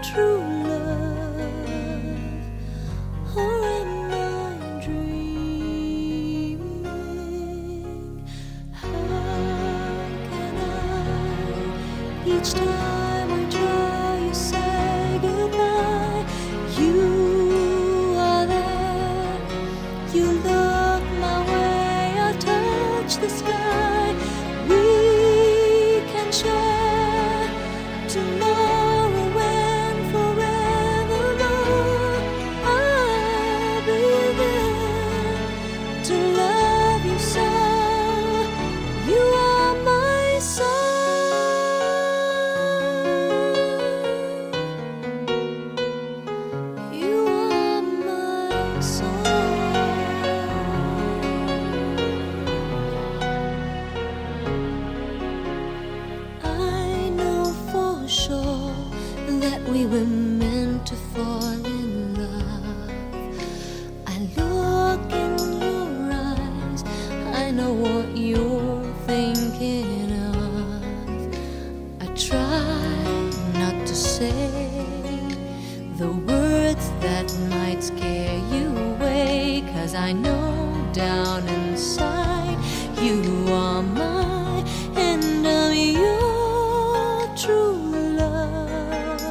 true love, or am I dreaming? How can I, each time I try, you say goodbye? You are there, you look my way, I touch the sky. We can share tomorrow and forevermore. I'll be there to love you so. You are my soul. You are my soul. I know for sure that we were meant to fall in love. I look in your eyes, I know what you're thinking of. I try not to say the words that might scare you away, 'cause I know down inside you are mine and I'm your true love.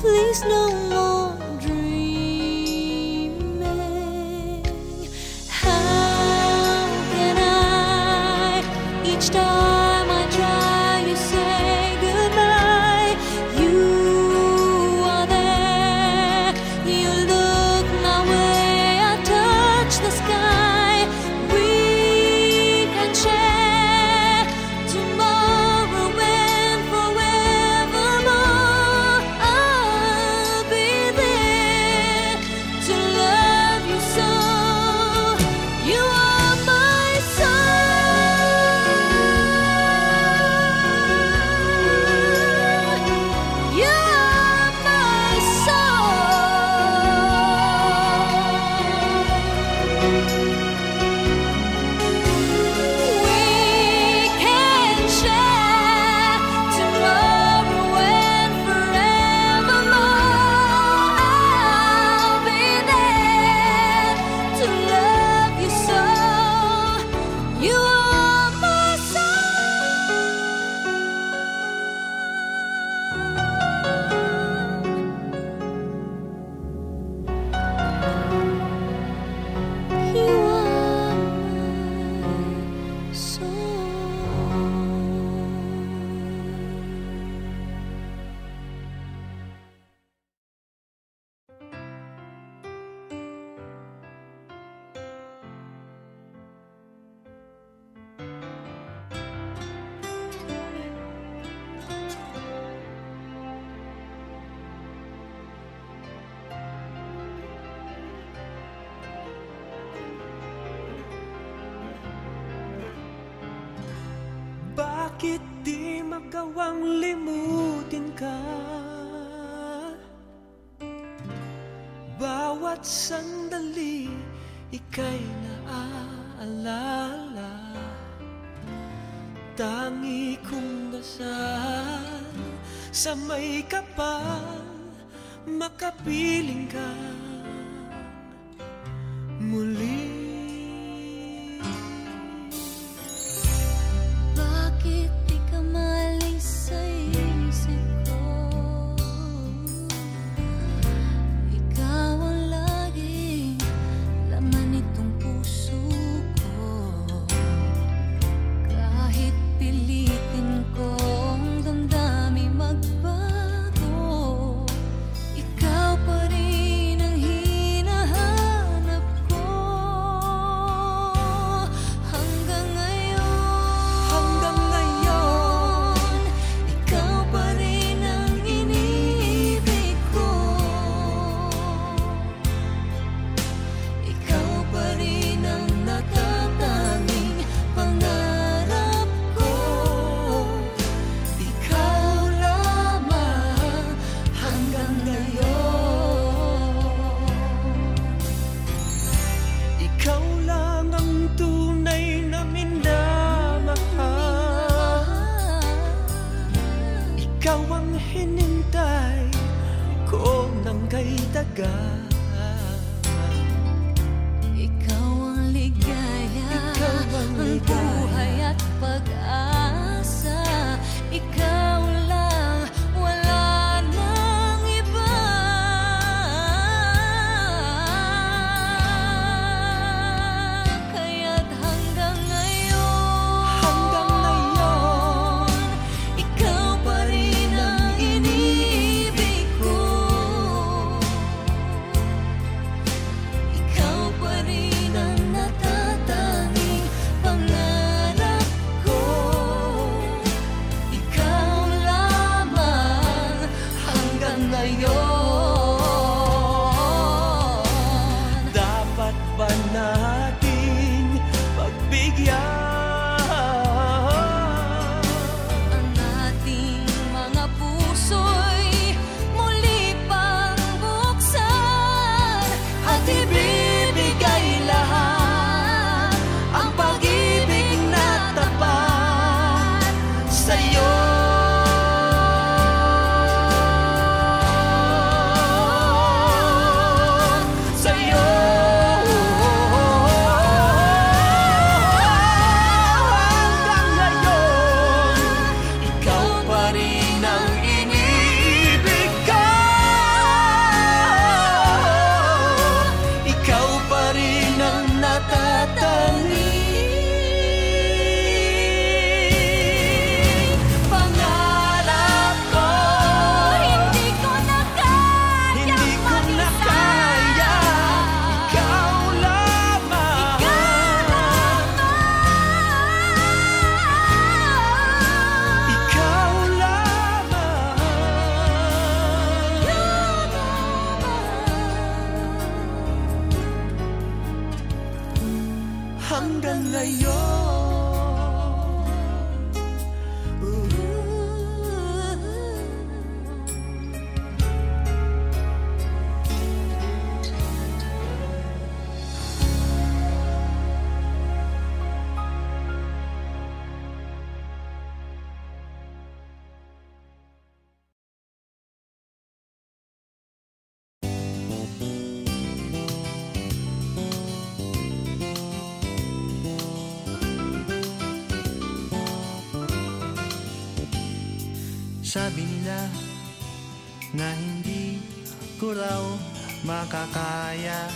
Please no more dreaming. How can I, each time I try, you say goodbye? You are there, you look my way, I touch the sky. We can share tomorrow and forevermore. I'll be there to love you so. You are my soul. You are my soul. We can share tomorrow and forevermore. I'll be there to love you so. You are my soul. You are my Bakit di magawang limutin ka? Bawat sandali ika'y naaalala. Tangi kong dasal sa may kapal, makapiling ka muli. Bakit di ka malis sa isip ko? Ikaw ang laging laman nitong puso ko. Kahit pilitin kong damdamin magbago, ikaw pa rin ang hinahanap ko. kay daga. Ikaw ang ligaya, ang buhay at pag-asa. Ikaw lang, wala nang iba. Kaya't hanggang ngayon, ikaw pa rin ang iniibig ko. Ikaw pa rin ang natatanging pangarap ko. Ikaw lamang hanggang ngayon. Dapat ba nating pagbigyan Ang ating mga puso'y muli pang buksan at ibibigay lahat ang pag-ibig na tapat sa'yo. Sa'yo. hanggang ngayon. Ikaw pa rin ang iniibig ko. Ikaw pa rin ang natatanging pangarap ko. Hindi ko na kayang Hindi ko na kaya, ikaw lamang. Ikaw lamang. Hanggang ngayon. Sabi nila na hindi ko raw makakaya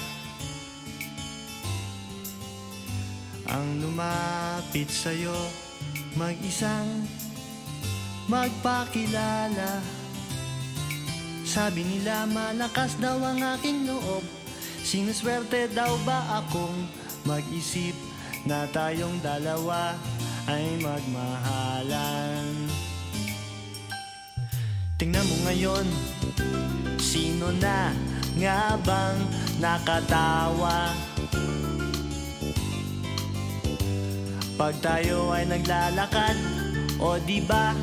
ang lumapit sa'yo, mag-isang magpakilala. Sabi nila malakas daw ang aking loob, sinuswerte daw ba akong mag-isip na tayong dalawa ay magmahalan. Tingnan mo ngayon, sino na nga bang nakatawa? Pag tayo ay naglalakad, o di ba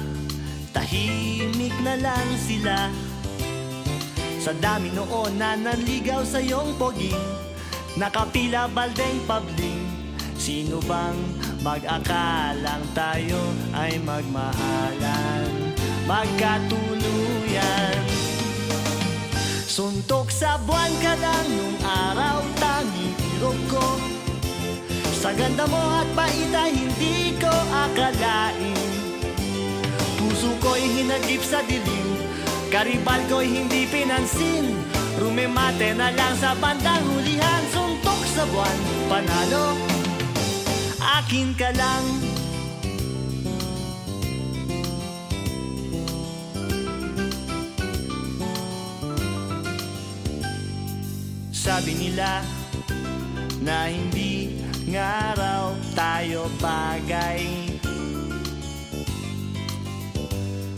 tahimik na lang sila. Sa dami noon na nanligaw sa iyong poging, nakapila baldeng pabling. Sino bang mag-akalang tayo ay magmahalan, magkatuluyan? Suntok sa buwan ka lang nung araw, tanging irog ko. Sa ganda mo at bait ay hindi ko akalain. Puso ko'y hinagip sa dilim, karibal ko'y hindi pinansin. Rumemate na lang sa bandang hulihan. Suntok sa buwan, panalo, akin ka lang. Sabi nila na hindi nga raw tayo bagay,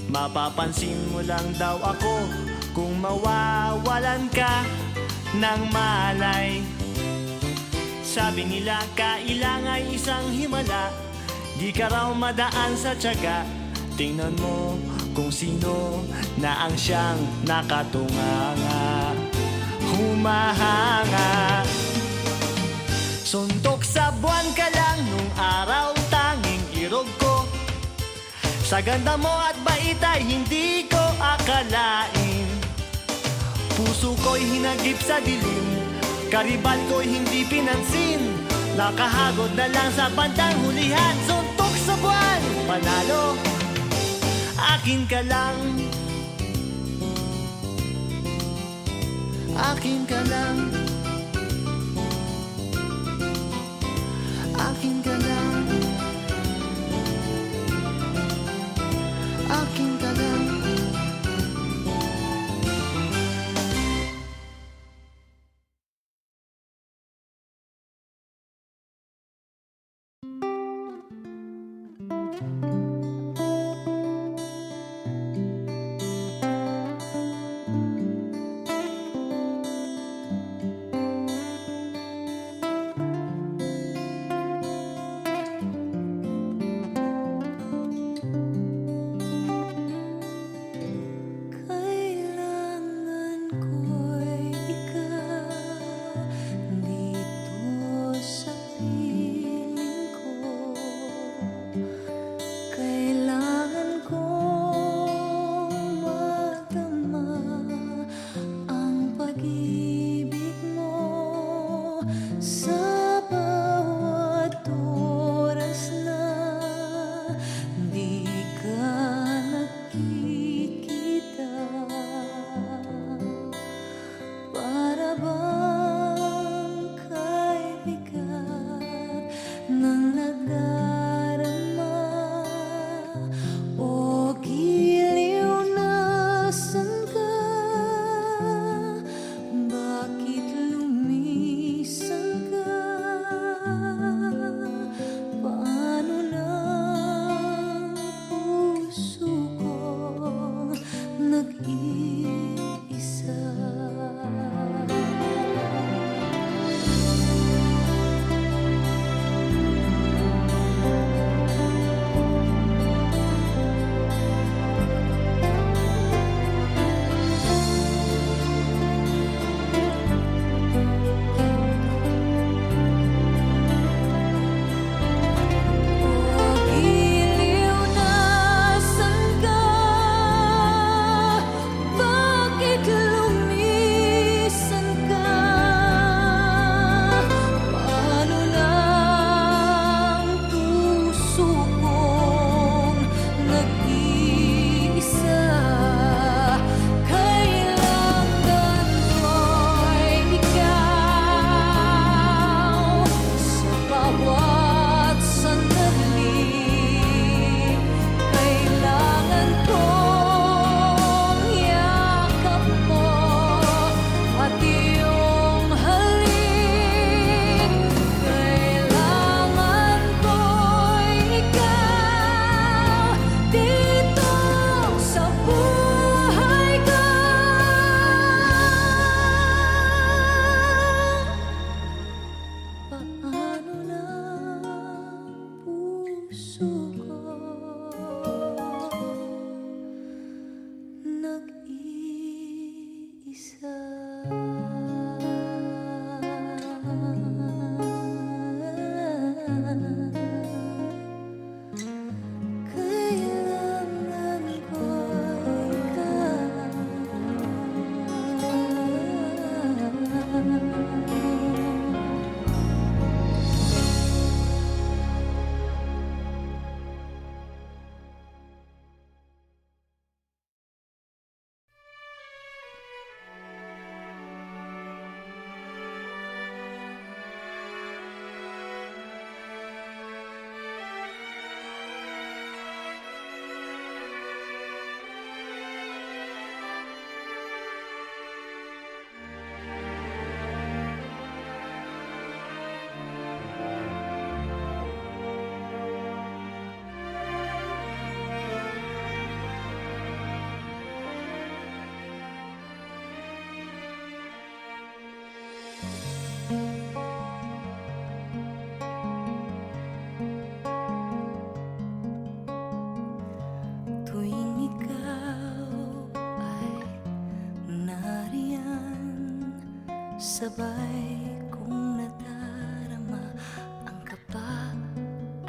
mapapansin mo lang daw ako kung mawawalan ka ng malay. Sabi nila kailangan isang himala, di ka raw madaan sa tiyaga. Tingnan mo kung sino na ang siyang nakatunganga, humahanga. Suntok sa buwan ka lang nung araw, tanging irog ko. Sa ganda mo at bait ay hindi ko akalain. Puso ko'y hinagip sa dilim, karibal ko'y hindi pinansin. Nakahagod na lang sa bandang hulihan, suntok sa buwan, panalo, akin ka lang. Akin ka lang. Akin ka lang. Akin ka lang. Sabay kong nadarama ang kaba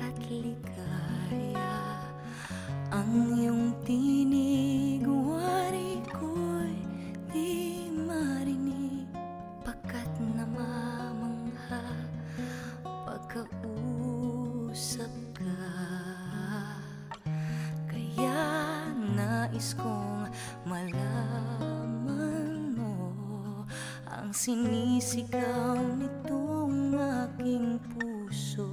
at ligaya. Ang iyong tinig, wari ko'y di mahal. ang sinisigaw nitong aking puso.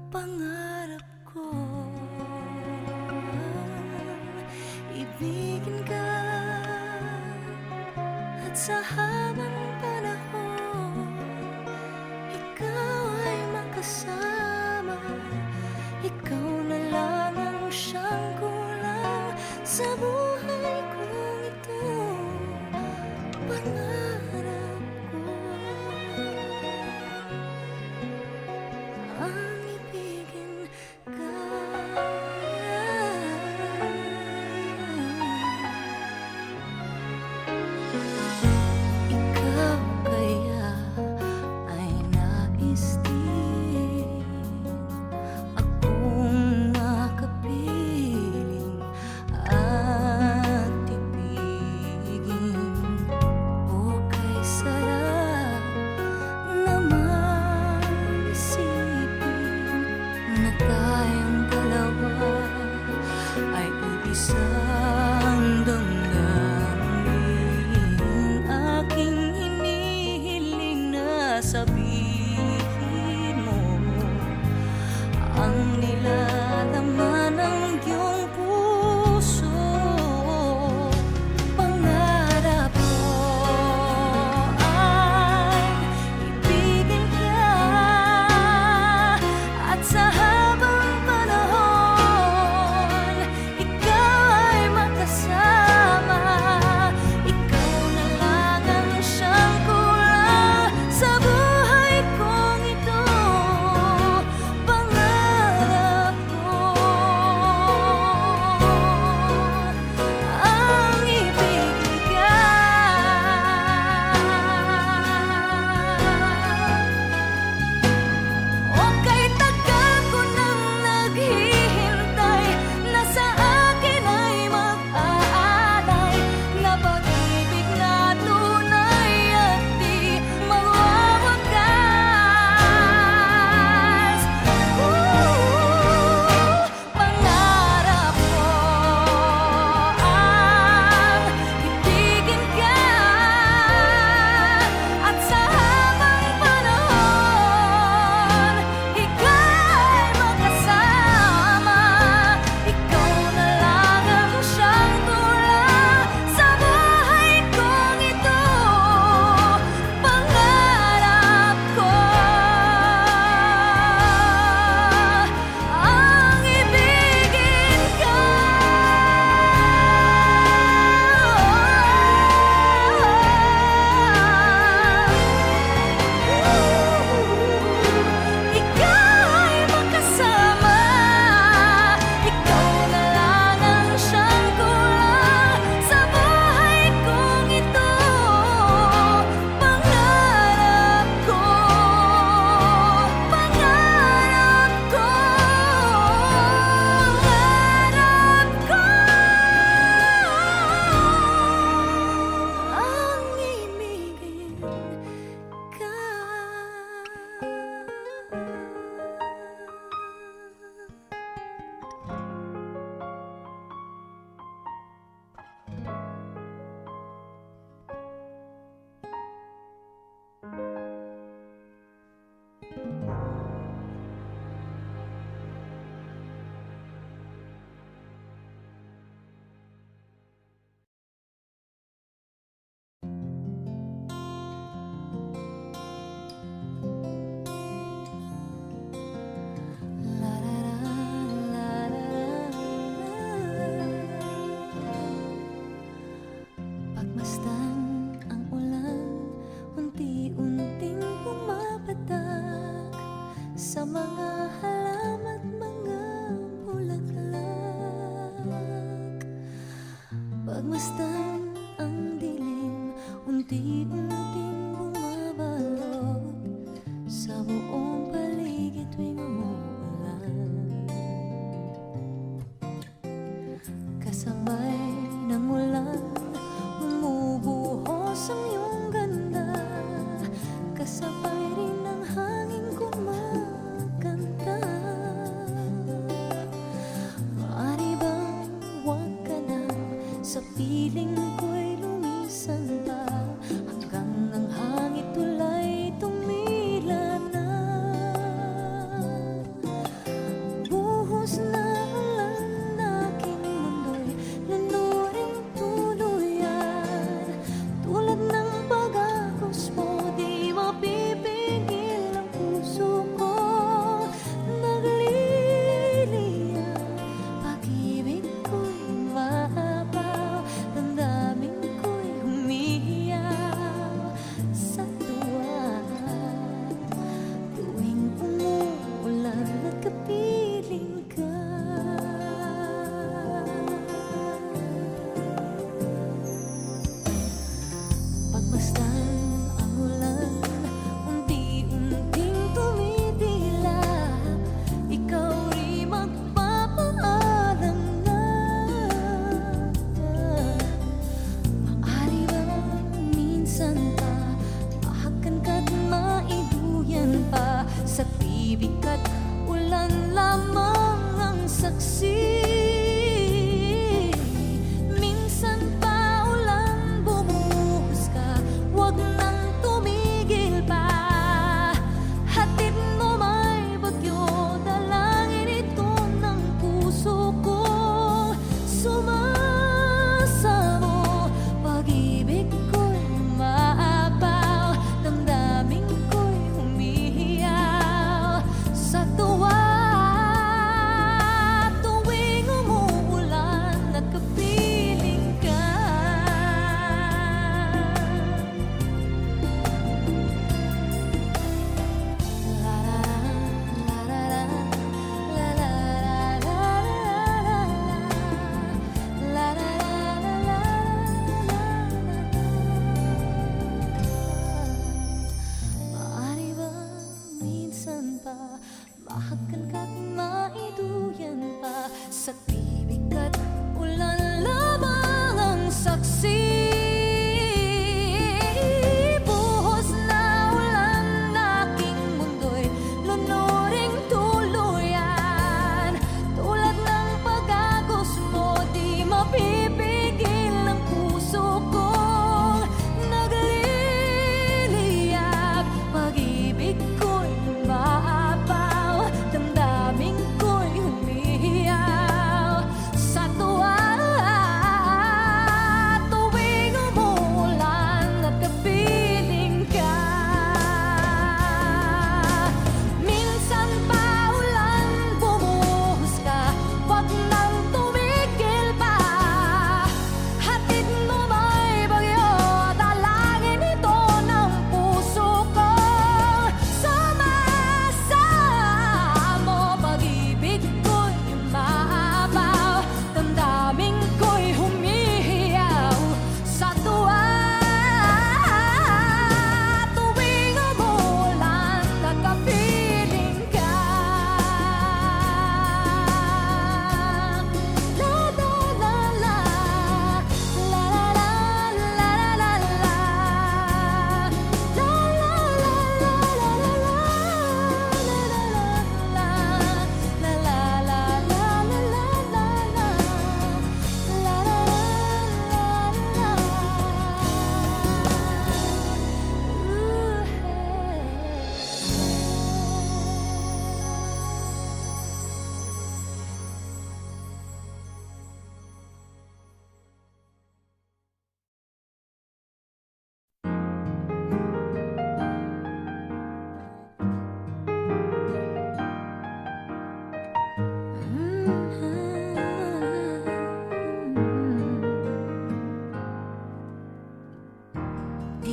Pangarap ko ibigin ka, at sa habang panahon ikaw ay makasama. Ikaw na lang ang siyang kulang sa buhay kong ito. Pangarap ko ang ibigin ka. Ikaw kaya ay nais din akong makapiling at ibigin. O kay sarap naman isipin na tayong dalawa ay iisang damdamin. Aking hinihiling na sabihin mo ang nilalaman ng iyong puso. Pangarap ko ay ibigin ka, at sa habang panahon ikaw ay makasama. Ikaw na lang ang siyang kulang sa buhay kong ito. Pangarap ko ang ibigin ka. O kay tagal ko nang naghihintay na sa akin ay mag-aalay na pag-ibig na tunay at di mawawakas. Pangarap ko ang ibigin ka, at sa habang panahon ikaw ay makasama. Ikaw na lang ang siyang kulang sa buhay kong ito. Pangarap ko ang ibigin ka. Ikaw ay makasama. Ikaw na lang ang siyang kulang sa buhay kong ito. Pangarap ko, pangarap ko, pangarap ko ang ibigin ka. Pagmasdan ang ulan, unti-unting pumapatak sa mga halaman at mga bulaklak. Pagmasdan ang dilim, unti-unting bumabalot sa buong paligid tuwing umuulan. Kasabay ng ulan, bumubuhos ang iyong ganda. Kasabay rin ng hangin kumakanta. Maaari bang huwag ka na sa piling ko'y lumisan pa?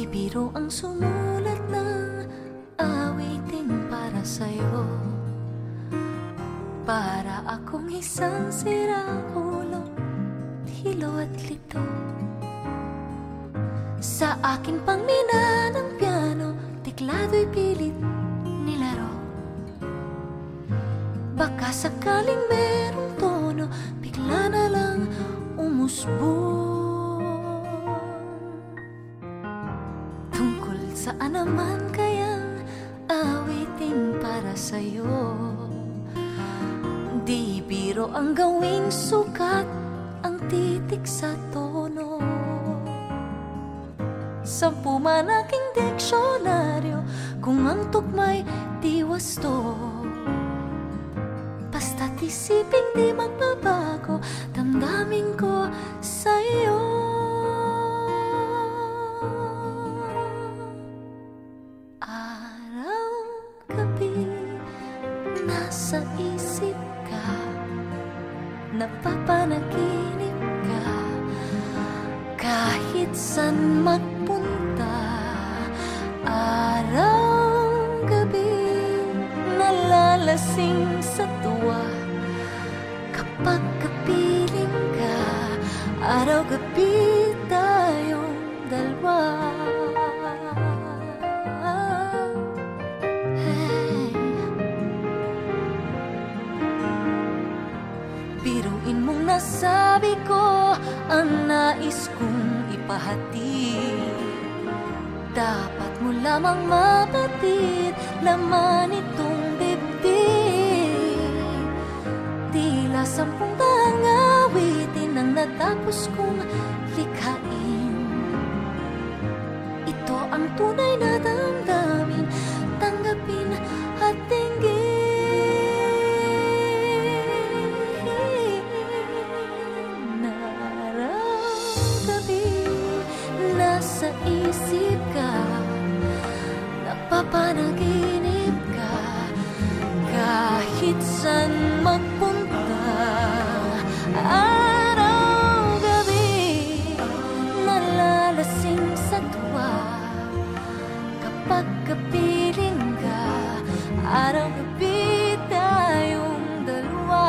biro ang sumulat ng awitin para sa'yo. Para akong isang sirang-ulo, hilo at lito. Sa aking pangmina ng piano, tiklado'y pilit nilaro. Baka sakaling merong tono, bigla na lang umusbong. Tungkol saan naman kayang awitin para sa'yo? Di biro ang gawing sukat, ang titik sa tono. 10 man aking diksyonaryo, kung ang tugma'y di wasto. Basta't isipin di magbabago, damdamin ko sa'yo. Araw, gabi, nasa isip ka, napapanaginip ka, kahit san magpunta. Araw, gabi, nalalasing sa tuwa, kapag kapiling ka. Araw, gabi, tayong dalawa. Hey. Biruin mong nasabi ko ang nais kong ipahatid. Dapat mo lamang mapatid, laman itong dibdib. Tila 10 daang awitin ang natapos kong likhain. Ito ang tunay na damdamin, tanggapin at tinggin. Nasa isip ka, napapanaginip ka, kahit san magpunta. Araw, gabi, nalalasing sa tuwa, kapag kapiling ka. Araw, gabi, tayong dalawa.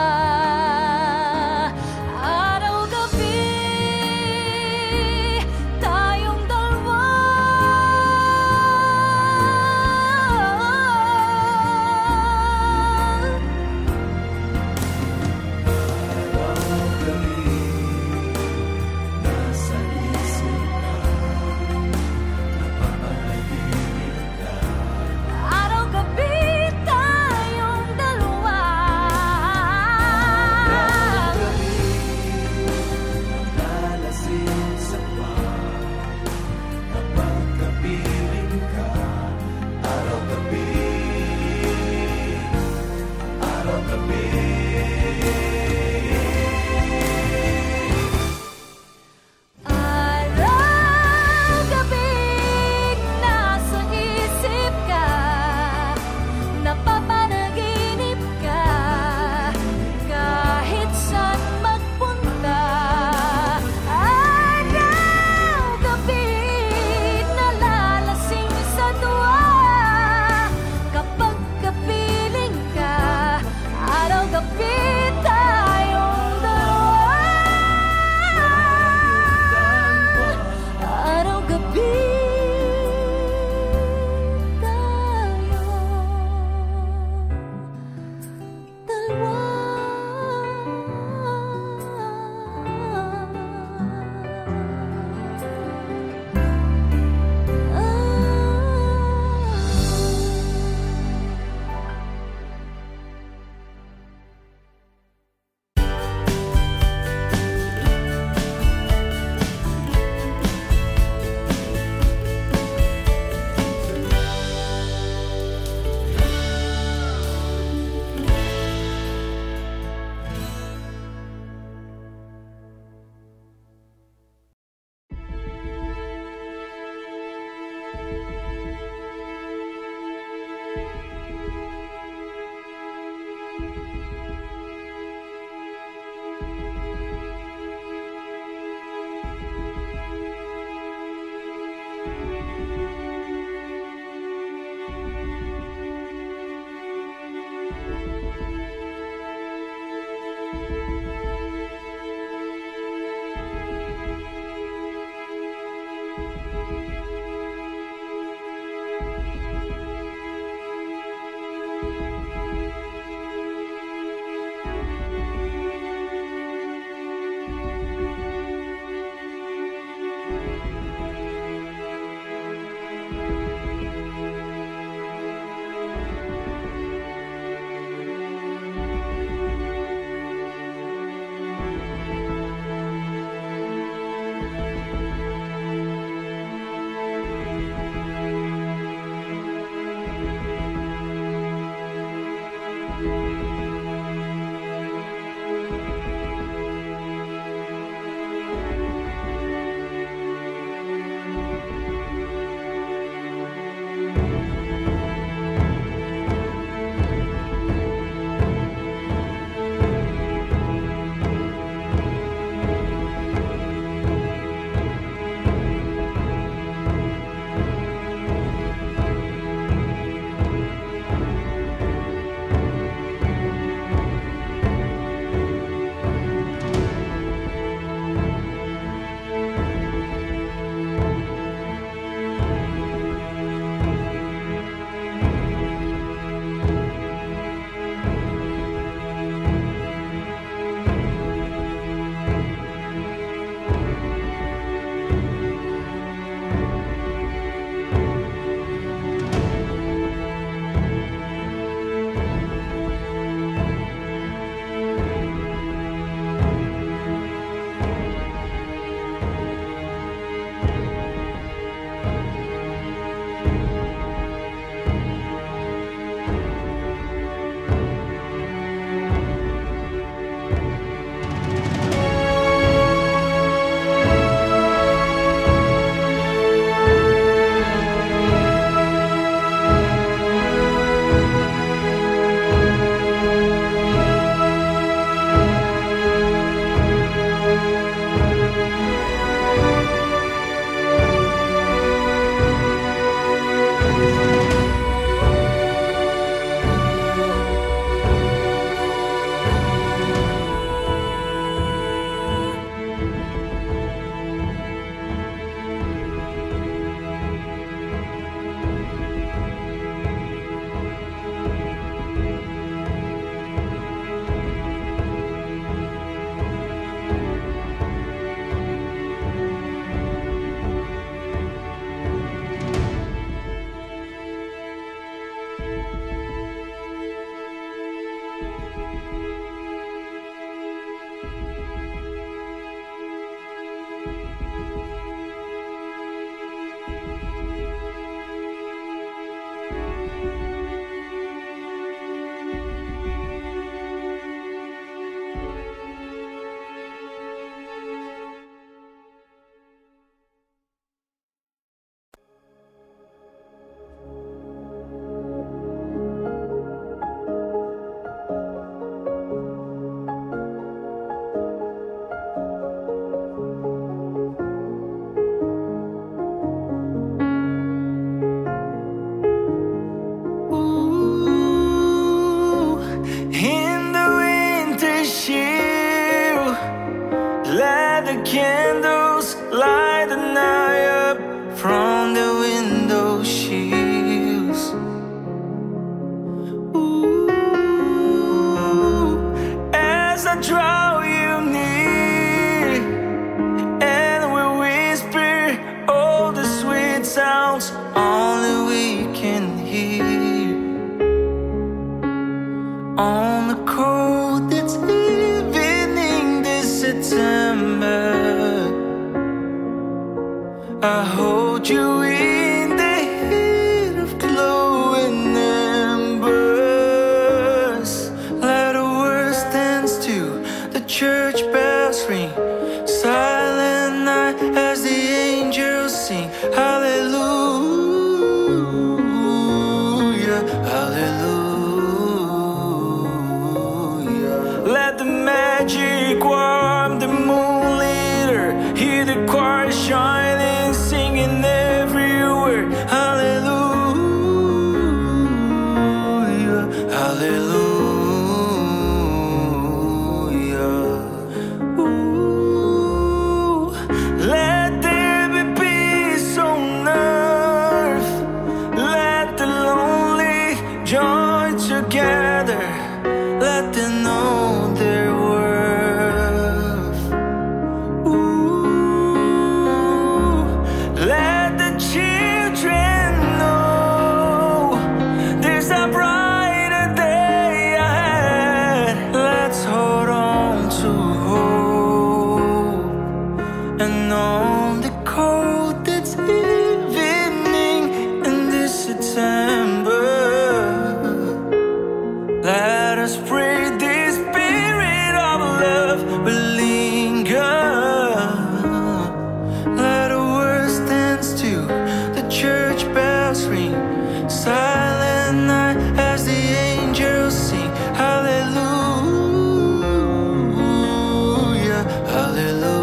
I hold you in the heat of glowing embers. Let the world dance to the church bells ring. Silent night as the angels sing. Hallelujah, hallelujah. Let the magic warm the moon leader. Hear the choir shining, singing every word. Hallelujah, hallelujah. Ooh. Let there be peace on earth. Let the lonely join together. Let them know their worth. Ooh. Let the children know there's a brighter day ahead. Let's hold on to hope. And on the coldest evening in this September, let us pray this spirit of love will linger. Let the world dance to the church bells ring. Silent night as the angels sing. Hallelujah, hallelujah.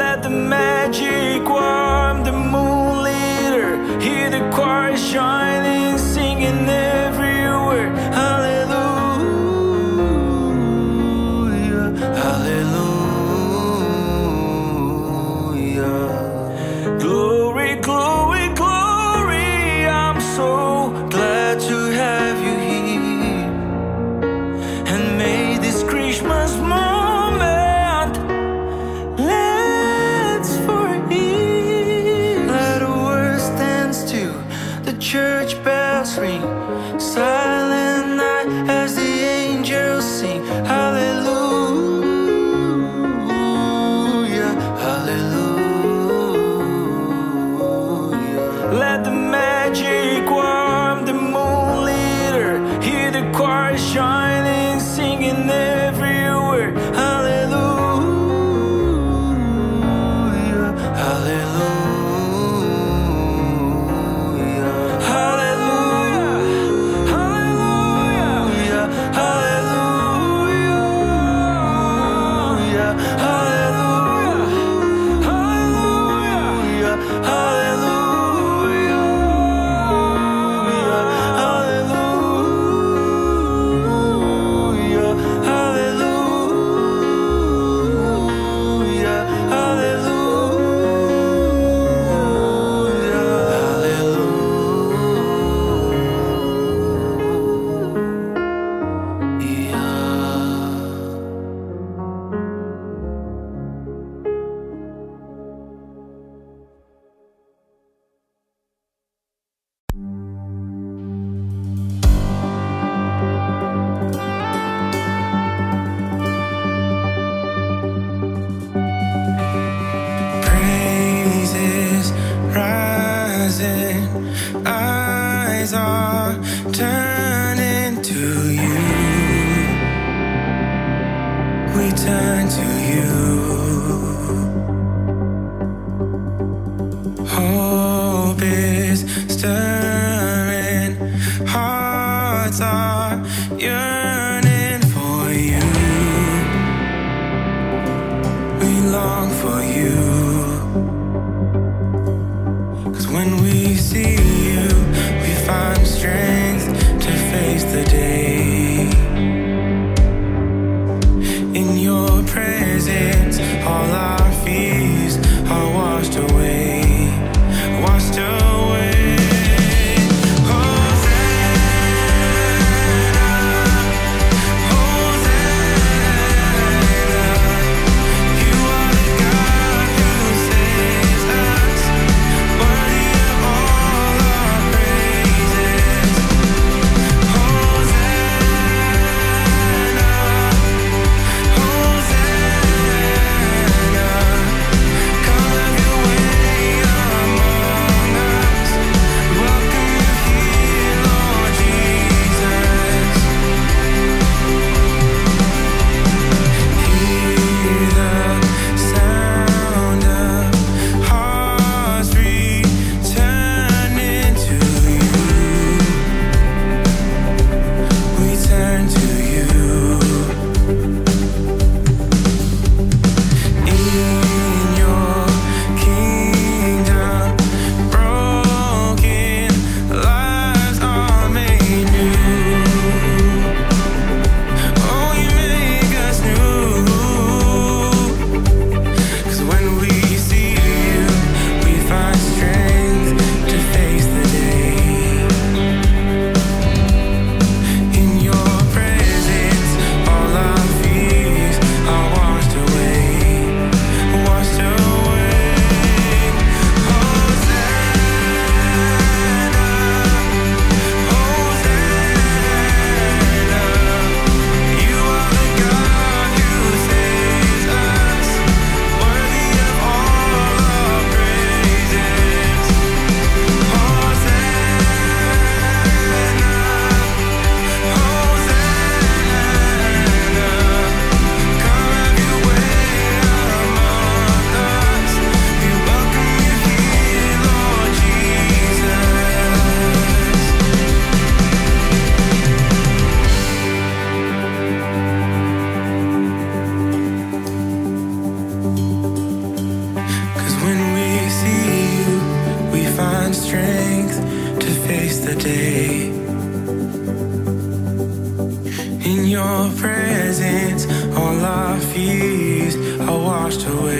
Let the magic warm the moon leader. Hear the choir shining, singing every word. Hallelujah, hallelujah. Glory, glory, glory. I'm so glad to have you here. And may this Christmas moment last forever. Let the world dance to the church bells ring. Silent night as the angels sing. Hallelujah, hallelujah. Let the magic warm the moon leader. Hear the choir shining, singing every word. Hallelujah, hallelujah. Hallelujah, hallelujah, hallelujah, hallelujah, hallelujah, hallelujah, hallelujah, hallelujah, Praises rising, eyes are turning to you. We turn to you. Hope is stirring, hearts are yearning for you. We long for you. 'Cause when we see you, we find strength to face the day. In your presence face the day. In your presence, all our fears are washed away.